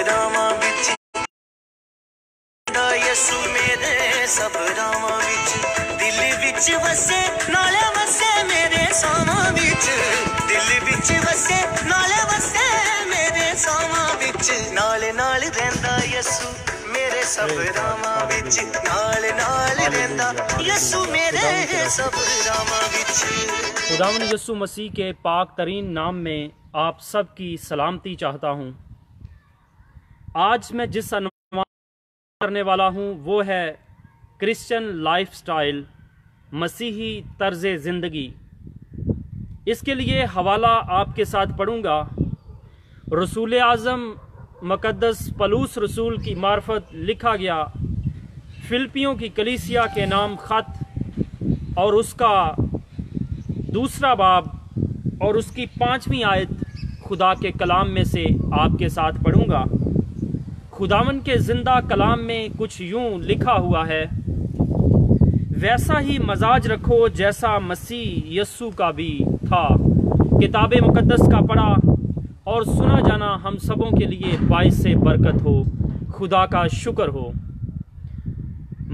ਰਾਵਾਂ ਵਿੱਚ ਯਿਸੂ ਮੇਰੇ ਸਭ ਰਾਵਾਂ ਵਿੱਚ ਦਿਲ ਵਿੱਚ ਵਸੇ ਨਾਲੇ ਵਸੇ ਮੇਰੇ ਸਾਵਾਂ ਵਿੱਚ ਦਿਲ ਵਿੱਚ ਵਸੇ ਨਾਲੇ ਵਸੇ ਮੇਰੇ ਸਾਵਾਂ ਵਿੱਚ ਨਾਲ ਨਾਲ ਰਹਿੰਦਾ ਯਿਸੂ ਮੇਰੇ ਸਭ ਰਾਵਾਂ ਵਿੱਚ ਨਾਲ ਨਾਲ ਰਹਿੰਦਾ ਯਿਸੂ ਮੇਰੇ ਸਭ ਰਾਵਾਂ ਵਿੱਚ। खुदावंद यीशु मसीह के पाक तरीन नाम में आप सब की सलामती चाहता हूँ। आज मैं जिस अनुवाद करने वाला हूँ वो है क्रिश्चियन लाइफस्टाइल, मसीही तर्ज ज़िंदगी। इसके लिए हवाला आपके साथ पढ़ूँगा। रसूल आज़म मुक़द्दस पलूस रसूल की मार्फत लिखा गया फिलिपियों की कलीसिया के नाम ख़त और उसका दूसरा बाब और उसकी 5वीं आयत खुदा के कलाम में से आपके साथ पढ़ूँगा। खुदावन के ज़िंदा कलाम में कुछ यूँ लिखा हुआ है, वैसा ही मजाज रखो जैसा मसीह यस्सु का भी था। किताब मुक़द्दस का पढ़ा और सुना जाना हम सबों के लिए बाइस से बरकत हो। खुदा का शुक्र हो।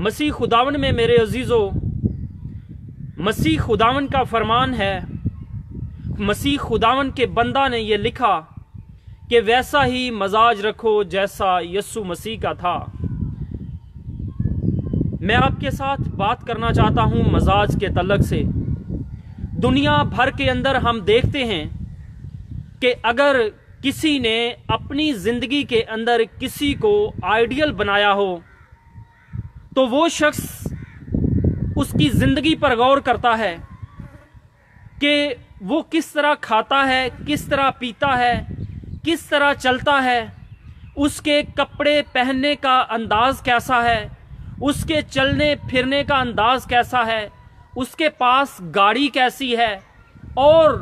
मसीह खुदावन में मेरे अजीज़ों, मसीह खुदावन का फरमान है, मसीह खुदावन के बंदा ने ये लिखा कि वैसा ही मजाज रखो जैसा यस्सु मसीह का था। मैं आपके साथ बात करना चाहता हूँ मजाज के तल्लक से। दुनिया भर के अंदर हम देखते हैं कि अगर किसी ने अपनी ज़िंदगी के अंदर किसी को आइडियल बनाया हो तो वो शख्स उसकी ज़िंदगी पर गौर करता है कि वो किस तरह खाता है, किस तरह पीता है, किस तरह चलता है, उसके कपड़े पहनने का अंदाज़ कैसा है, उसके चलने फिरने का अंदाज़ कैसा है, उसके पास गाड़ी कैसी है और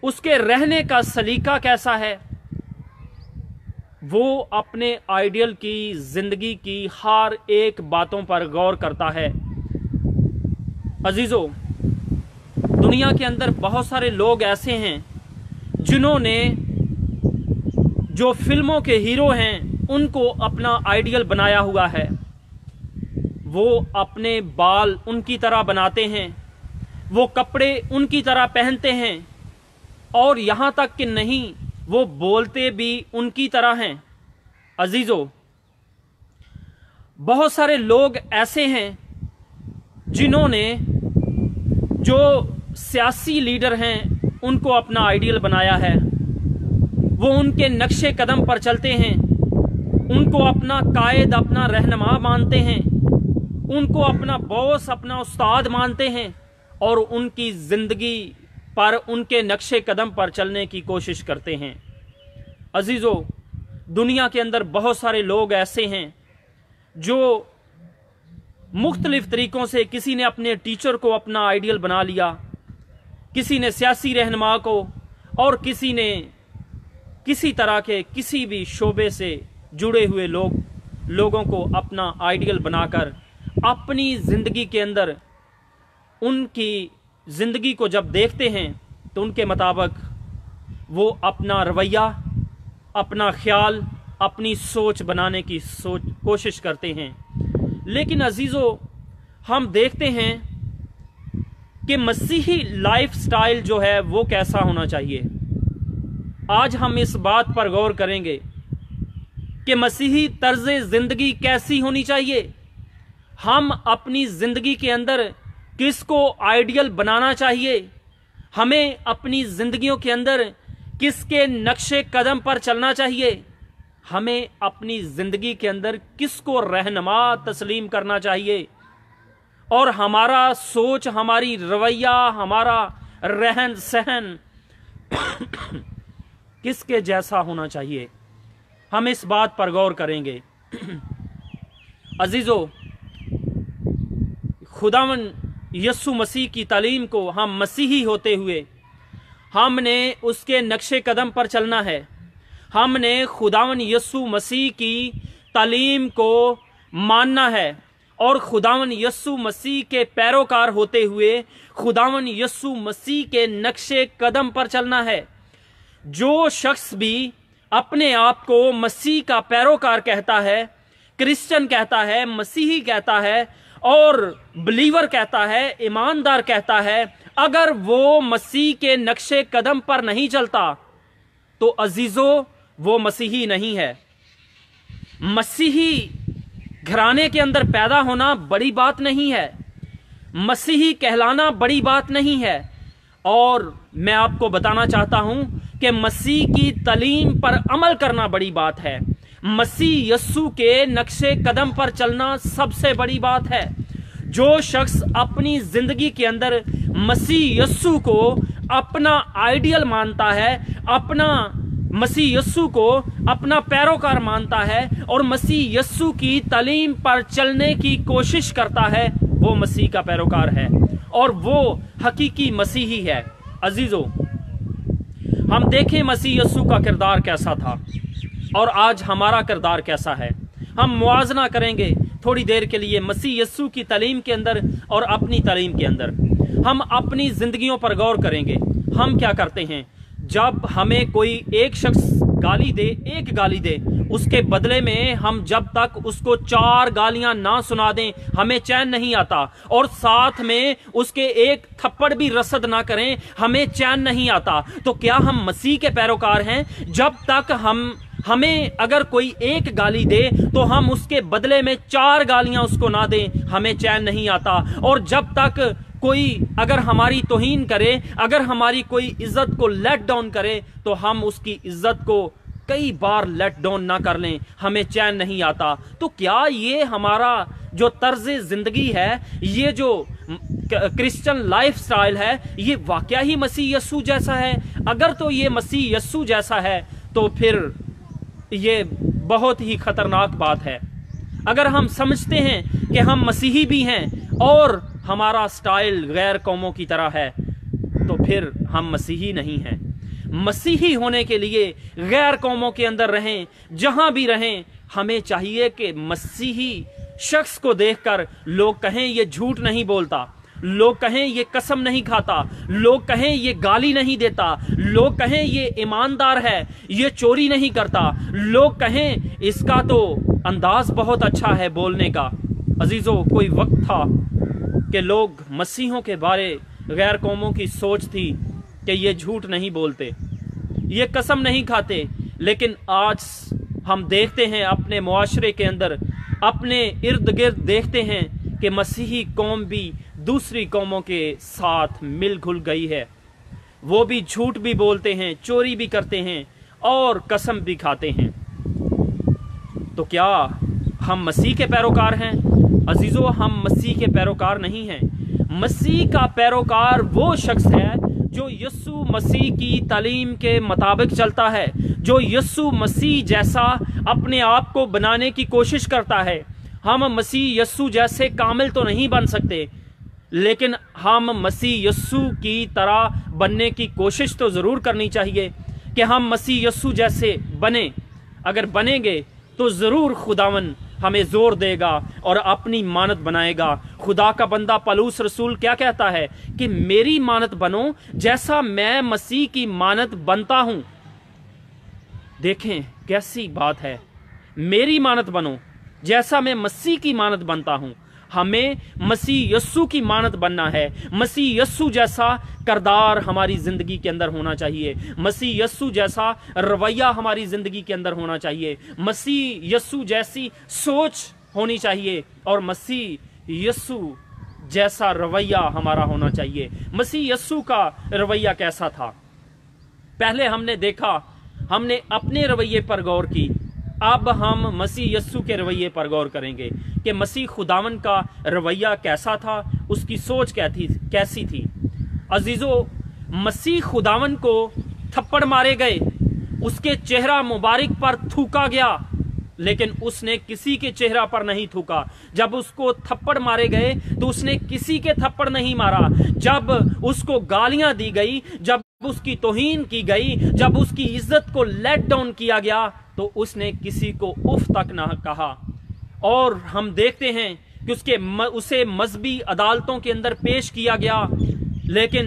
उसके रहने का सलीका कैसा है। वो अपने आइडियल की ज़िंदगी की हर एक बातों पर गौर करता है। अजीज़ों, दुनिया के अंदर बहुत सारे लोग ऐसे हैं जिन्होंने जो फिल्मों के हीरो हैं उनको अपना आइडियल बनाया हुआ है। वो अपने बाल उनकी तरह बनाते हैं, वो कपड़े उनकी तरह पहनते हैं और यहाँ तक कि नहीं, वो बोलते भी उनकी तरह हैं। अजीज़ों, बहुत सारे लोग ऐसे हैं जिन्होंने जो सियासी लीडर हैं उनको अपना आइडियल बनाया है। वो उनके नक्शे कदम पर चलते हैं, उनको अपना कायद, अपना रहनुमा मानते हैं, उनको अपना बॉस, अपना उस्ताद मानते हैं और उनकी ज़िंदगी पर, उनके नक्शे कदम पर चलने की कोशिश करते हैं। अजीज़ों, दुनिया के अंदर बहुत सारे लोग ऐसे हैं जो मुख्तलिफ तरीक़ों से, किसी ने अपने टीचर को अपना आइडियल बना लिया, किसी ने सियासी रहनुमा को, और किसी ने किसी तरह के किसी भी शोबे से जुड़े हुए लोगों को अपना आइडियल बनाकर अपनी ज़िंदगी के अंदर उनकी ज़िंदगी को जब देखते हैं तो उनके मुताबिक वो अपना रवैया, अपना ख्याल, अपनी सोच बनाने की कोशिश करते हैं। लेकिन अजीज़ों, हम देखते हैं कि मसीही लाइफस्टाइल जो है वो कैसा होना चाहिए। आज हम इस बात पर गौर करेंगे कि मसीही तर्ज ज़िंदगी कैसी होनी चाहिए। हम अपनी ज़िंदगी के अंदर किसको आइडियल बनाना चाहिए, हमें अपनी ज़िंदगियों के अंदर किसके नक्शे कदम पर चलना चाहिए, हमें अपनी ज़िंदगी के अंदर किसको रहनुमा तस्लीम करना चाहिए और हमारा सोच, हमारी रवैया, हमारा रहन सहन किसके जैसा होना चाहिए। हम इस बात पर गौर करेंगे। अजीज़ों, खुदावन यस्सु मसीह की तालीम को हम मसीही होते हुए हमने उसके नक्शे कदम पर चलना है। हमने खुदावन यस्सु मसीह की तालीम को मानना है और खुदावन यस्सु मसीह के पैरोकार होते हुए खुदावन यस्सु मसीह के नक्शे कदम पर चलना है। जो शख्स भी अपने आप को मसीह का पैरोकार कहता है, क्रिश्चियन कहता है, मसीही कहता है और बिलीवर कहता है, ईमानदार कहता है, अगर वो मसीह के नक्शे कदम पर नहीं चलता तो अजीजों वो मसीही नहीं है। मसीही घराने के अंदर पैदा होना बड़ी बात नहीं है, मसीही कहलाना बड़ी बात नहीं है। और मैं आपको बताना चाहता हूं कि मसीह की तालीम पर अमल करना बड़ी बात है। मसीह यस्सु के नक्शे कदम पर चलना सबसे बड़ी बात है। जो शख्स अपनी जिंदगी के अंदर मसीह यस्सु को अपना आइडियल मानता है, अपना मसीह यस्सु को अपना पैरोकार मानता है और मसीह यस्सु की तालीम पर चलने की कोशिश करता है, वो मसीह का पैरोकार है और वो हकीकी मसीही है। अजीजों, हम देखें मसीह यस्सु का किरदार कैसा था और आज हमारा किरदार कैसा है। हम मुआजना करेंगे थोड़ी देर के लिए मसीह यस्सु की तालीम के अंदर और अपनी तालीम के अंदर। हम अपनी जिंदगियों पर गौर करेंगे। हम क्या करते हैं? जब हमें कोई एक शख्स गाली दे, एक गाली दे, उसके बदले में हम जब तक उसको 4 गालियां ना सुना दें हमें चैन नहीं आता, और साथ में उसके एक थप्पड़ भी रसद ना करें हमें चैन नहीं आता। तो क्या हम मसीह के पैरोकार हैं? जब तक हमें अगर कोई एक गाली दे तो हम उसके बदले में 4 गालियां उसको ना दें, हमें चैन नहीं आता। और जब तक कोई अगर हमारी तौहीन करे, अगर हमारी कोई इज्जत को लेट डाउन करे, तो हम उसकी इज्जत को कई बार लेट डाउन ना कर लें, हमें चैन नहीं आता। तो क्या ये हमारा जो तर्ज जिंदगी है, ये जो क्रिश्चियन लाइफस्टाइल है, ये वाकया ही मसीह यस्सु जैसा है? अगर तो ये मसीह यस्सु जैसा है तो फिर ये बहुत ही खतरनाक बात है। अगर हम समझते हैं कि हम मसीही भी हैं और हमारा स्टाइल गैर कौमों की तरह है, तो फिर हम मसीही नहीं हैं। मसीही होने के लिए गैर कौमों के अंदर रहें, जहां भी रहें, हमें चाहिए कि मसीही शख्स को देखकर लोग कहें ये झूठ नहीं बोलता, लोग कहें ये कसम नहीं खाता, लोग कहें ये गाली नहीं देता, लोग कहें ये ईमानदार है, ये चोरी नहीं करता, लोग कहें इसका तो अंदाज बहुत अच्छा है बोलने का। अजीजों, कोई वक्त था कि लोग मसीहों के बारे गैर कौमों की सोच थी कि ये झूठ नहीं बोलते, ये कसम नहीं खाते, लेकिन आज हम देखते हैं अपने मुआशरे के अंदर, अपने इर्द गिर्द देखते हैं कि मसीही कौम भी दूसरी कौमों के साथ मिल घुल गई है। वो भी झूठ भी बोलते हैं, चोरी भी करते हैं और कसम भी खाते हैं। तो क्या हम मसीह के पैरोकार हैं? अजीजों, हम मसीह के पैरोकार नहीं हैं। मसीह का पैरोकार वो शख्स है जो यस्सु मसीह की तालीम के मुताबिक चलता है, जो यस्सु मसीह जैसा अपने आप को बनाने की कोशिश करता है। हम मसीह यस्सु जैसे कामिल तो नहीं बन सकते, लेकिन हम मसीह यस्सु की तरह बनने की कोशिश तो ज़रूर करनी चाहिए कि हम मसीह यस्सु जैसे बने। अगर बनेंगे तो ज़रूर खुदावन हमें जोर देगा और अपनी मानत बनाएगा। खुदा का बंदा पलूस रसूल क्या कहता है कि मेरी मानत बनो जैसा मैं मसीह की मानत बनता हूं। देखें कैसी बात है, मेरी मानत बनो जैसा मैं मसीह की मानत बनता हूं। हमें मसीह यस्सु की मानत बनना है। मसीह यस्सु जैसा करदार हमारी जिंदगी के अंदर होना चाहिए, मसीह यस्सु जैसा रवैया हमारी जिंदगी के अंदर होना चाहिए, मसीह यस्सु जैसी सोच होनी चाहिए और मसीह यस्सु जैसा रवैया हमारा होना चाहिए। मसीह यस्सु का रवैया कैसा था? पहले हमने देखा, हमने अपने रवैये पर गौर की, अब हम मसीह यस्सु के रवैये पर गौर करेंगे कि मसीह खुदावन का रवैया कैसा था, उसकी सोच कैसी थी। अजीजों, मसीह खुदावन को थप्पड़ मारे गए, उसके चेहरा मुबारक पर थूका गया, लेकिन उसने किसी के चेहरा पर नहीं थूका। जब उसको थप्पड़ मारे गए तो उसने किसी के थप्पड़ नहीं मारा। जब उसको गालियां दी गई, जब उसकी तौहीन की गई, जब उसकी इज्जत को लेट डाउन किया गया, तो उसने किसी को उफ तक ना कहा। और हम देखते हैं कि उसे मजहबी अदालतों के अंदर पेश किया गया, लेकिन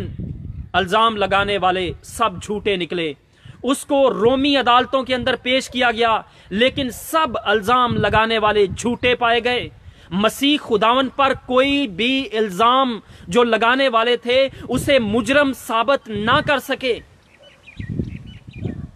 इल्जाम लगाने वाले सब झूठे निकले। उसको रोमी अदालतों के अंदर पेश किया गया, लेकिन सब इल्जाम लगाने वाले झूठे पाए गए। मसीह खुदावन पर कोई भी इल्जाम जो लगाने वाले थे उसे मुजरम साबित ना कर सके,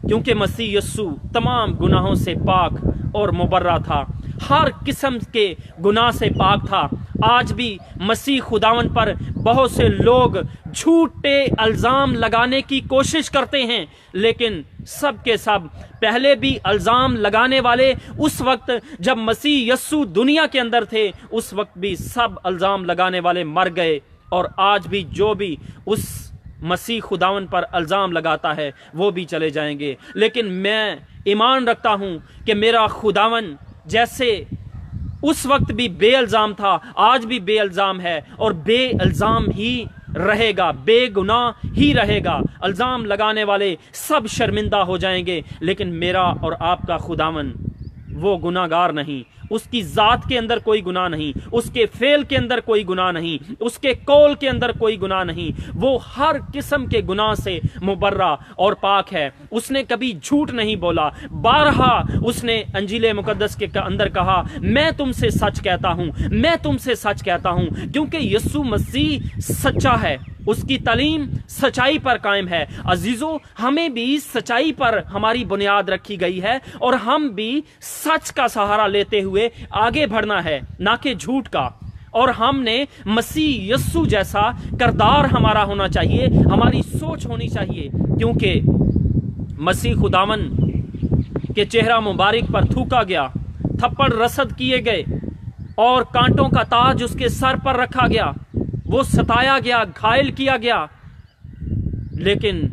क्योंकि मसीह यस्सु तमाम गुनाहों से पाक और मुबर्रा था, हर किस्म के गुनाह से पाक था। आज भी मसीह खुदावन पर बहुत से लोग झूठे इल्जाम लगाने की कोशिश करते हैं, लेकिन सब के सब पहले भी इल्जाम लगाने वाले उस वक्त जब मसीह यस्सु दुनिया के अंदर थे, उस वक्त भी सब इल्जाम लगाने वाले मर गए, और आज भी जो भी उस मसीह खुदावन पर इल्जाम लगाता है वो भी चले जाएंगे। लेकिन मैं ईमान रखता हूं कि मेरा खुदावन जैसे उस वक्त भी बेइल्जाम था, आज भी बेइल्जाम है और बेइल्जाम ही रहेगा, बेगुनाह ही रहेगा। इल्जाम लगाने वाले सब शर्मिंदा हो जाएंगे, लेकिन मेरा और आपका खुदावन वो गुनाहगार नहीं, उसकी जात के अंदर कोई गुनाह नहीं, उसके फेल के अंदर कोई गुनाह नहीं, उसके कौल के अंदर कोई गुनाह नहीं, वो हर किस्म के गुनाह से मुबर्रा और पाक है। उसने कभी झूठ नहीं बोला, बारहा उसने अंजील मुकद्दस के अंदर कहा, मैं तुमसे सच कहता हूं, मैं तुमसे सच कहता हूं, क्योंकि यीशु मसीह सच्चा है, उसकी तालीम सच्चाई पर कायम है। अजीजों, हमें भी सच्चाई पर हमारी बुनियाद रखी गई है और हम भी सच का सहारा लेते हुए आगे बढ़ना है, ना कि झूठ का। और हमने मसीह यस्सु जैसा किरदार हमारा होना चाहिए, हमारी सोच होनी चाहिए, क्योंकि मसीह खुदावन के चेहरा मुबारक पर थूका गया, थप्पड़ रसद किए गए और कांटों का ताज उसके सर पर रखा गया, वो सताया गया, घायल किया गया, लेकिन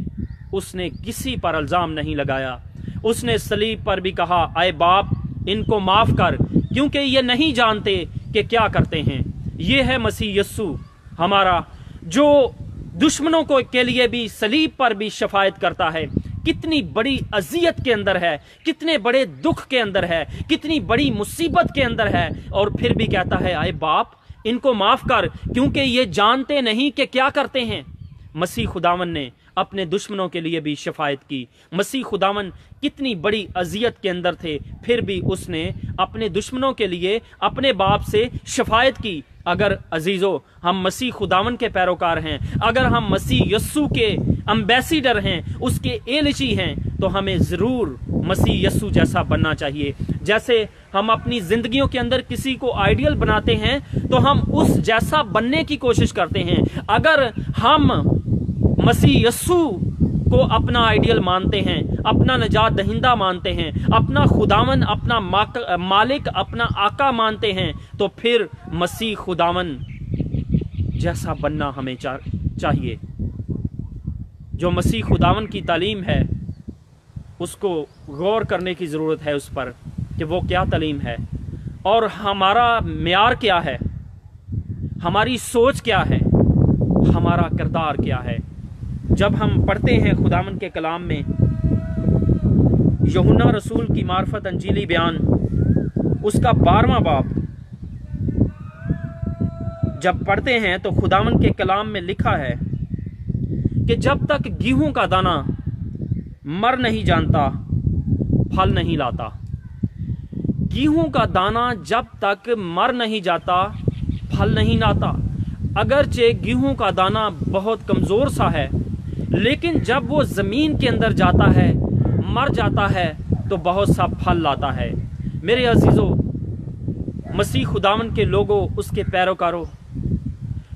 उसने किसी पर इल्जाम नहीं लगाया। उसने सलीब पर भी कहा, आए बाप इनको माफ कर, क्योंकि ये नहीं जानते कि क्या करते हैं। ये है मसीह यस्सु हमारा, जो दुश्मनों को के लिए भी सलीब पर भी शफायत करता है। कितनी बड़ी अजियत के अंदर है, कितने बड़े दुख के अंदर है, कितनी बड़ी मुसीबत के अंदर है, और फिर भी कहता है, आए बाप इनको माफ कर, क्योंकि ये जानते नहीं कि क्या करते हैं। मसीह खुदावन ने अपने दुश्मनों के लिए भी शफायत की। मसीह खुदावन कितनी बड़ी अजियत के अंदर थे, फिर भी उसने अपने दुश्मनों के लिए अपने बाप से शफायत की। अगर अजीजों हम मसीह खुदावन के पैरोकार हैं, अगर हम मसीह यस्सु के एम्बेसडर हैं, उसके एलची हैं, तो हमें जरूर मसीह यस्सु जैसा बनना चाहिए। जैसे हम अपनी जिंदगियों के अंदर किसी को आइडियल बनाते हैं, तो हम उस जैसा बनने की कोशिश करते हैं। अगर हम मसीह यस्सु को अपना आइडियल मानते हैं, अपना निजात दहिंदा मानते हैं, अपना खुदावन, अपना मालिक, अपना आका मानते हैं, तो फिर मसीह खुदावन जैसा बनना हमें चाहिए। जो मसीह खुदावन की तालीम है उसको गौर करने की ज़रूरत है उस पर कि वो क्या तालीम है और हमारा म्यार क्या है, हमारी सोच क्या है, हमारा किरदार क्या है। जब हम पढ़ते हैं खुदावन के कलाम में यूहन्ना रसूल की मार्फत अंजीली बयान उसका 12वां बाब जब पढ़ते हैं तो खुदावन के कलाम में लिखा है कि जब तक गेहूं का दाना मर नहीं जानता फल नहीं लाता। गेहूं का दाना जब तक मर नहीं जाता फल नहीं लाता। अगरचे गेहूं का दाना बहुत कमजोर सा है, लेकिन जब वो जमीन के अंदर जाता है, मर जाता है, तो बहुत सा फल लाता है। मेरे अजीजों, मसीह खुदावन के लोगों, उसके पैरोकारों,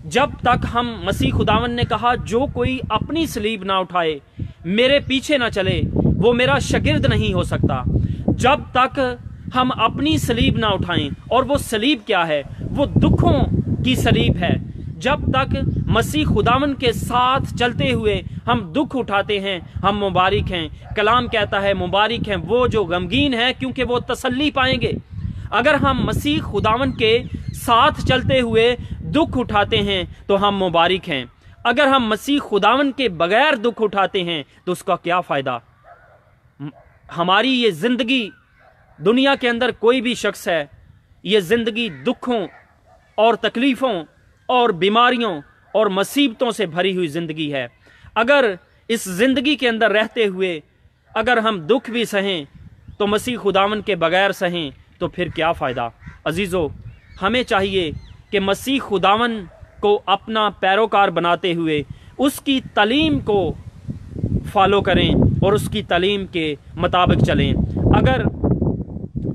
जब तक हम मसीह खुदावन ने कहा जो कोई अपनी सलीब ना उठाए, मेरे पीछे ना चले, वो मेरा शागिर्द नहीं हो सकता। जब तक हम अपनी सलीब ना उठाएं, और वो सलीब क्या है? वो दुखों की सलीब है। जब तक मसीह खुदावन के साथ चलते हुए हम दुख उठाते हैं, हम मुबारक हैं। कलाम कहता है मुबारक हैं वो जो गमगीन है, क्योंकि वो तसल्ली पाएंगे। अगर हम मसीह खुदावन के साथ चलते हुए दुख उठाते हैं तो हम मुबारक हैं। अगर हम मसीह खुदावन के बगैर दुख उठाते हैं तो उसका क्या फ़ायदा? हमारी ये ज़िंदगी, दुनिया के अंदर कोई भी शख्स है, ये ज़िंदगी दुखों और तकलीफ़ों और बीमारियों और मुसीबतों से भरी हुई ज़िंदगी है। अगर इस ज़िंदगी के अंदर रहते हुए अगर हम दुख भी सहें तो मसीह खुदावन के बगैर सहें तो फिर क्या फ़ायदा। अजीज़ों, हमें चाहिए कि मसीह खुदावन को अपना पैरोकार बनाते हुए उसकी तालीम को फॉलो करें और उसकी तालीम के मुताबिक चलें। अगर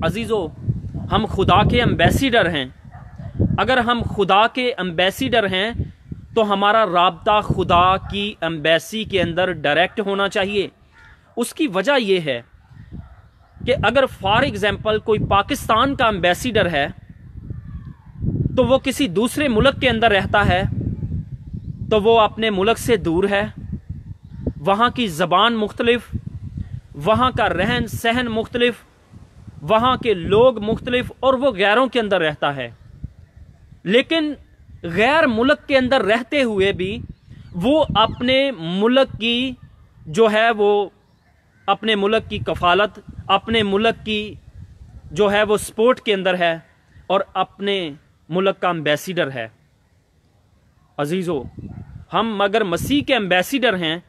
अजीज़ों हम खुदा के एम्बेसडर हैं, अगर हम खुदा के एम्बेसडर हैं तो हमारा राब्ता खुदा की एम्बेसी के अंदर डायरेक्ट होना चाहिए। उसकी वजह यह है कि अगर फॉर एग्जांपल कोई पाकिस्तान का एम्बेसडर है तो वो किसी दूसरे मुल्क के अंदर रहता है तो वो अपने मुल्क से दूर है, वहाँ की ज़बान मुख्तलिफ, वहाँ का रहन सहन मुख्तलिफ, वहाँ के लोग मुख्तलिफ, और वो गैरों के अंदर रहता है। लेकिन गैर मुल्क के अंदर रहते हुए भी वो अपने मुल्क की जो है वो अपने मुल्क की कफालत, अपने मुल्क की जो है वो सपोर्ट के अंदर है और अपने मुल्क का एम्बेसडर है। अजीज़ों, हम अगर मसीह के एम्बेसडर हैं,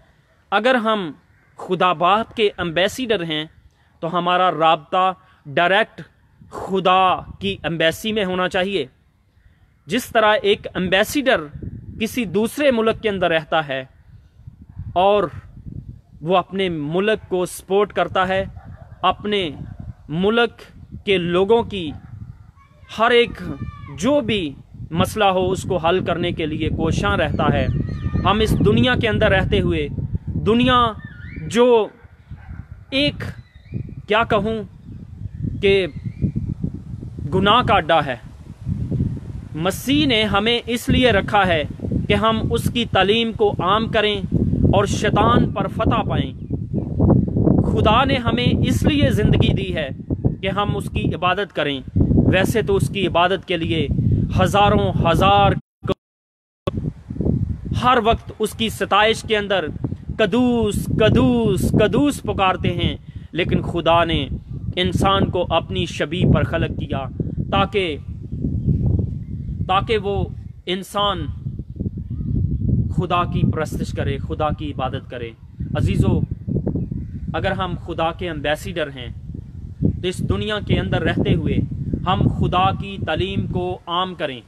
अगर हम खुदा बाप के एम्बेसडर हैं तो हमारा राब्ता डायरेक्ट खुदा की एम्बेसी में होना चाहिए। जिस तरह एक एम्बेसडर किसी दूसरे मुल्क के अंदर रहता है और वो अपने मुल्क को सपोर्ट करता है, अपने मुल्क के लोगों की हर एक जो भी मसला हो उसको हल करने के लिए कोशां रहता है। हम इस दुनिया के अंदर रहते हुए, दुनिया जो एक क्या कहूँ कि गुनाह का अड्डा है, मसीह ने हमें इसलिए रखा है कि हम उसकी तालीम को आम करें और शैतान पर फतह पाएं। खुदा ने हमें इसलिए ज़िंदगी दी है कि हम उसकी इबादत करें। वैसे तो उसकी इबादत के लिए हज़ारों हज़ार हर वक्त उसकी सताइश के अंदर कदूस कदूस कदूस पुकारते हैं, लेकिन खुदा ने इंसान को अपनी शबीह पर खलक किया ताकि वो इंसान खुदा की परस्तिश करे, खुदा की इबादत करे। अजीज़ों, अगर हम खुदा के एम्बेसडर हैं तो इस दुनिया के अंदर रहते हुए हम खुदा की तालीम को आम करें,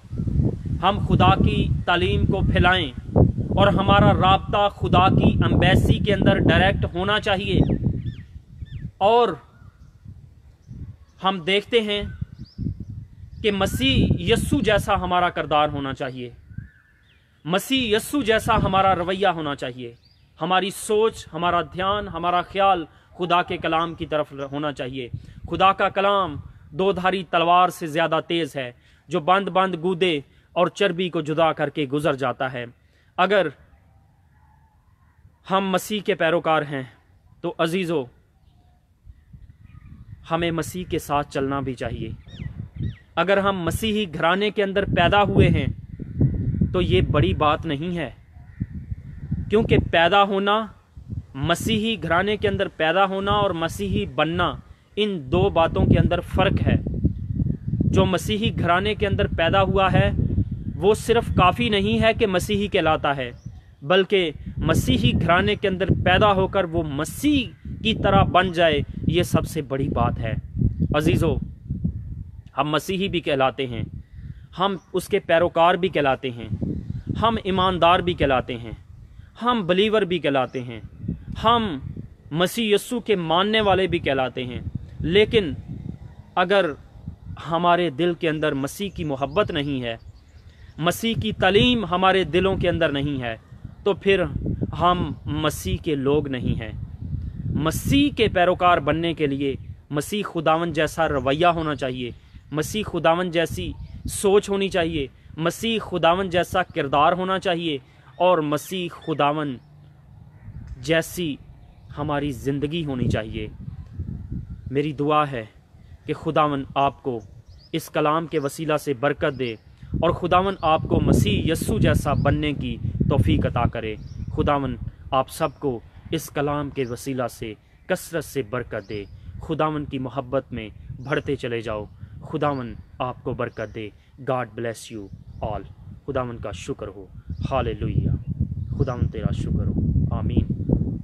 हम खुदा की तालीम को फैलाएं और हमारा राब्ता खुदा की एम्बेसी के अंदर डायरेक्ट होना चाहिए। और हम देखते हैं कि मसीह यस्सु जैसा हमारा किरदार होना चाहिए, मसीह यस्सु जैसा हमारा रवैया होना चाहिए। हमारी सोच, हमारा ध्यान, हमारा ख्याल खुदा के कलाम की तरफ होना चाहिए। खुदा का कलाम दो धारी तलवार से ज़्यादा तेज़ है, जो बंद बंद गूदे और चर्बी को जुदा करके गुजर जाता है। अगर हम मसीह के पैरोकार हैं तो अजीज़ों, हमें मसीह के साथ चलना भी चाहिए। अगर हम मसीही घराने के अंदर पैदा हुए हैं तो ये बड़ी बात नहीं है, क्योंकि पैदा होना, मसीही घराने के अंदर पैदा होना और मसीही बनना, इन दो बातों के अंदर फ़र्क है। जो मसीही घराने के अंदर पैदा हुआ है वो सिर्फ काफ़ी नहीं है कि मसीही कहलाता है, बल्कि मसीही घराने के अंदर पैदा होकर वो मसीह की तरह बन जाए, ये सबसे बड़ी बात है। अजीज़ों, हम मसीही भी कहलाते हैं, हम उसके पैरोकार भी कहलाते हैं, हम ईमानदार भी कहलाते हैं, हम बलीवर भी कहलाते हैं, हम मसीह यस्सु के मानने वाले भी कहलाते हैं। लेकिन अगर हमारे दिल के अंदर मसीह की मोहब्बत नहीं है, मसीह की तालीम हमारे दिलों के अंदर नहीं है, तो फिर हम मसीह के लोग नहीं हैं। मसीह के पैरोकार बनने के लिए मसीह खुदावन जैसा रवैया होना चाहिए, मसीह खुदावन जैसी सोच होनी चाहिए, मसीह खुदावन जैसा किरदार होना चाहिए और मसीह खुदावन जैसी हमारी ज़िंदगी होनी चाहिए। मेरी दुआ है कि खुदावन आपको इस कलाम के वसीला से बरकत दे और खुदावन आपको मसीह यस्सु जैसा बनने की तौफीक अता करे। खुदावन आप सबको इस कलाम के वसीला से कसरत से बरकत दे। खुदावन की मोहब्बत में बढ़ते चले जाओ। खुदावन आपको बरकत दे। God bless you all. खुदावन का शुक्र हो। हालेलुया। खुदावन तेरा शुक्र हो। आमीन।